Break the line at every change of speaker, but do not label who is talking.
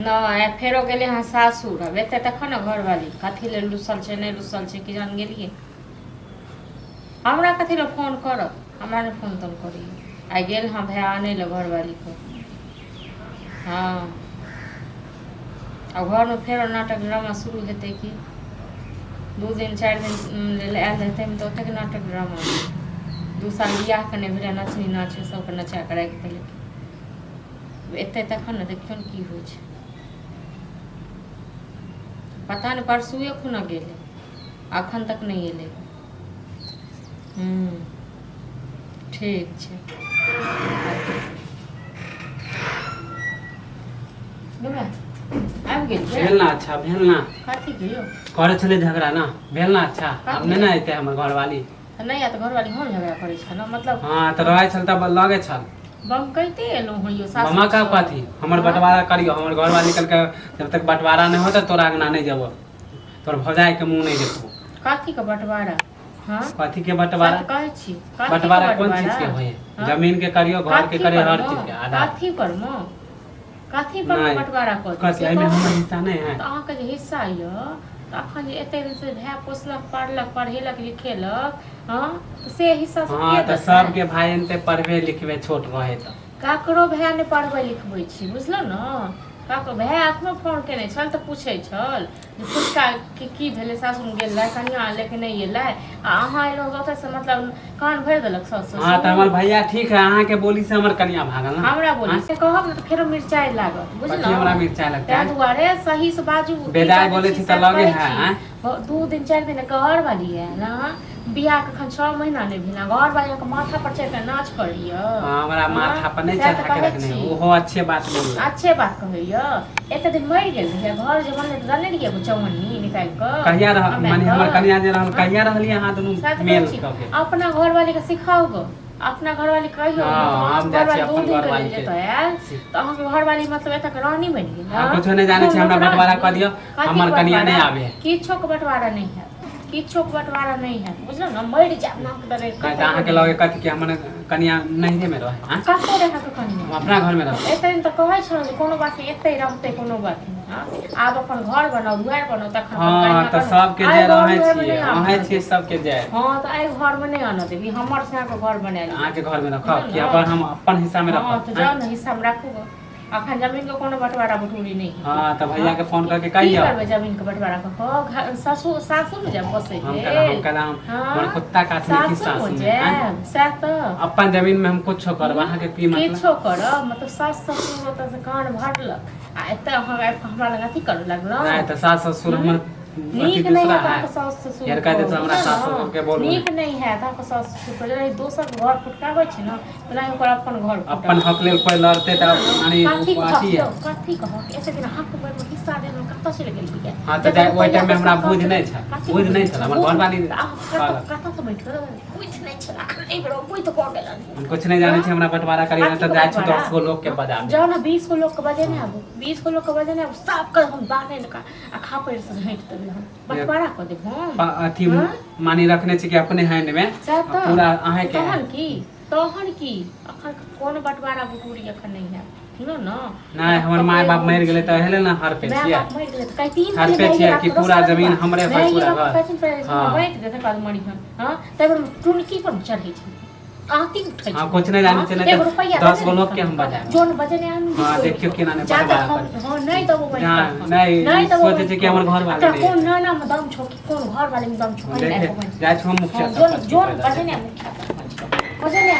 नहीं फेरो गेले हाँ सासुर अब एते तक न घरवाली कथी ले लुसल छै नहीं लुसल छै कि जान गेलिए हमरा कथी ले फोन करब हमरा ने फोन तोन करी आई गेल हाँ भाई आने ले घरवाली को हाँ अब घर में फेरो नाटक ड्रामा शुरू हेतै कि 2 दिन 4 दिन आयल हेतै तो ओतेक नाटक ड्रामा 2 साल बियाह कने भेलै नचनी नाच सबके नचा के राखि देलकै एते तखन ने देखियौ ने की होइ छै पता नहीं परसुए खुना गेले अखन तक नहीं एले ठीक छै आबि गेल
भेल ना अच्छा भेल ना
कथी कहियो
करे छले झगड़ा ना भेल ना अच्छा अब नहीं ना एते हमर घरवाली
नहीं आ तो घरवाली हम झगड़ा करे छ ना मतलब
हां त रहै छल त लगे छल
बम कहते एलो होइयो सासु
मामा का कथी हमर बंटवारा करियो हमर घरवाली कल के जब तक बंटवारा नहीं होता तोरा अंगना नहीं जेबो तोर भौजाई के मुंह नहीं देखबो
कथी के बंटवारा हां
कथी के बंटवारा
कहै छी
बंटवारा कोन चीज के होय जमीन के करियो घर के करे हर चीज के आधा
कथी पर म कथी पर बंटवारा
कथी एमे हमर हिस्सा नहीं है
त अहाँ के हिस्सा य अखन जे एते दिन से भाई पोसलक पढ़लक पढ़ेलक लिखेलक हां तो से हिस्सा से
हां त सब के भाई एनते पढ़बे लिखबे छोट रहे त
काकरो भाई ने पढ़बे लिखबे छी बुझलो न काको भाई अखनो फोन केने छल त पूछै छल जे पुछका की भेले सासुर गेल ला कनिया लेके नहीं एलै आ अहाँ एलो ओतै से मतलब कान भर देलक सस
हां त हमर भैया ठीक है अहाँ के बोली से हमर कनिया भागल ना
हमरा बोली से कहब न त फेरो मिर्चाई लागत बुझलो
कथी हमरा मिर्चाई लगता है
ताहि दुआरे सही से बाजू
बेदाय बोले छी त लगे है
2 दिन 4 दिन घर वाली है ना बियाह के 6 महीना नहीं भेला घर वाली के माथा पर चढ़ के नाच करियो
हां हमरा माथा पर नहीं चढ़ा के रखने ओहो अच्छे बात बोल
अच्छे बात कहइयो एते दिन मर गेल है घर जे बनले जाने रहिए चौवन्नी निकाल के
कहिया रह माने हमर कन्या जे रहल कहिया रहली अहाँ दुनु मेल के
अपना घर वाली के सिखाओ गो अपना घर वाली कहियो
हम जा छी अपन घर वाली के
तो अहाँ के घर वाली मतलब एतक रानी बन गेल
हां कुछ नहीं जाने छी हमरा बंटवारा क दियो हमर कन्या नहीं आवे
किछो के बंटवारा नहीं है किछो के बंटवारा नहीं है बुझलो न मर जा ना करे
अहाँ के लगे कथि के हमर कन्या नहीं में रहे हां
कतो रहा के कन्या
हम अपना घर में रह
एते दिन त कहै छ कोनो बात नहीं एते रहते कोनो बात नहीं हां आब अपन घर बनाओ दुआर बनाओ तखन
हां त सब के जे रहै छी अहाँ छी सब के जे
हां त आई घर में नहीं आना देबी हमर से के घर बना ली
अहाँ के घर में रखब कि अपन हम अपन हिस्सा में रखब
हां त जाओ न हिस्सा में रखू अखन जमीन के कोनो बंटवारा बटूरी नहीं
हां त भैया के फोन करके कहियो
करबे जमीन के बंटवारा को सासू सासू में जब बसे
हम कला हमर कुत्ता काटने की सासू में
साथ तो
अपन जमीन में हम कुछ करब अहाँ के की मतलब
किछो करब मतलब सास ससुर ओत से कान भरलक आ एते हमरा लग अथी कर लगलो
नहीं त सास ससुर हमर
नीक नहीं है का सास ससुर
यार कहते तो हमरा सास ससुर के बोल
नीक नहीं है का सास ससुर पर नहीं दोसर घर फुटकावे छै न तो नहीं ओकर अपन घर
अपन हक लेल कोई लड़ते त माने अथी है
कथी कह ऐसे दिन हक पर हिस्सा दे कत से गेल बिया
हां त ओइ टाइम में हमरा बुझ नहीं छ बुझ नहीं छ हमर घर वाली
कत से बैठ कर बुझ नहीं छ नहीं बरो कोई तो कह गेलन
हम कुछ नहीं जाने छी हमरा बंटवारा करी त जाय छी 10 गो लोग के बजा
जाओ ना 20 गो लोग के बजे नहीं आबो 20 गो लोग के बजे नहीं आबो सब कर हम बाने का आ खा पर से हट बंटवारा कर दे हम
अथी मानी रखने छी कि अपने हैंड में पूरा अहे के
तहन की अखन कोन बंटवारा बुटूरी अखन नहीं है सुनो न
नहीं हमर माय बाप मर गेले त हेले ना हर पे छिए
मर गेले त कई 3
हर पे छिए कि पूरा जमीन हमरे पर पूरा घर
हां बैठ देते काल मरी हां तब टुनकी पर चढ़ी छी आती उठै
हां कुछ नहीं जाने चले 10 गो लोग के हम बजा
जोन बजने आन
हां देखियो केना ने बर्बाद
हां नहीं तो वो
नहीं सोचे छी कि हमर घर वाले नहीं
कौन ना में दम छोकी कौन घर वाले में दम छोकी
जाय छी हम मुखिया
जोन बजने मुखिया बजने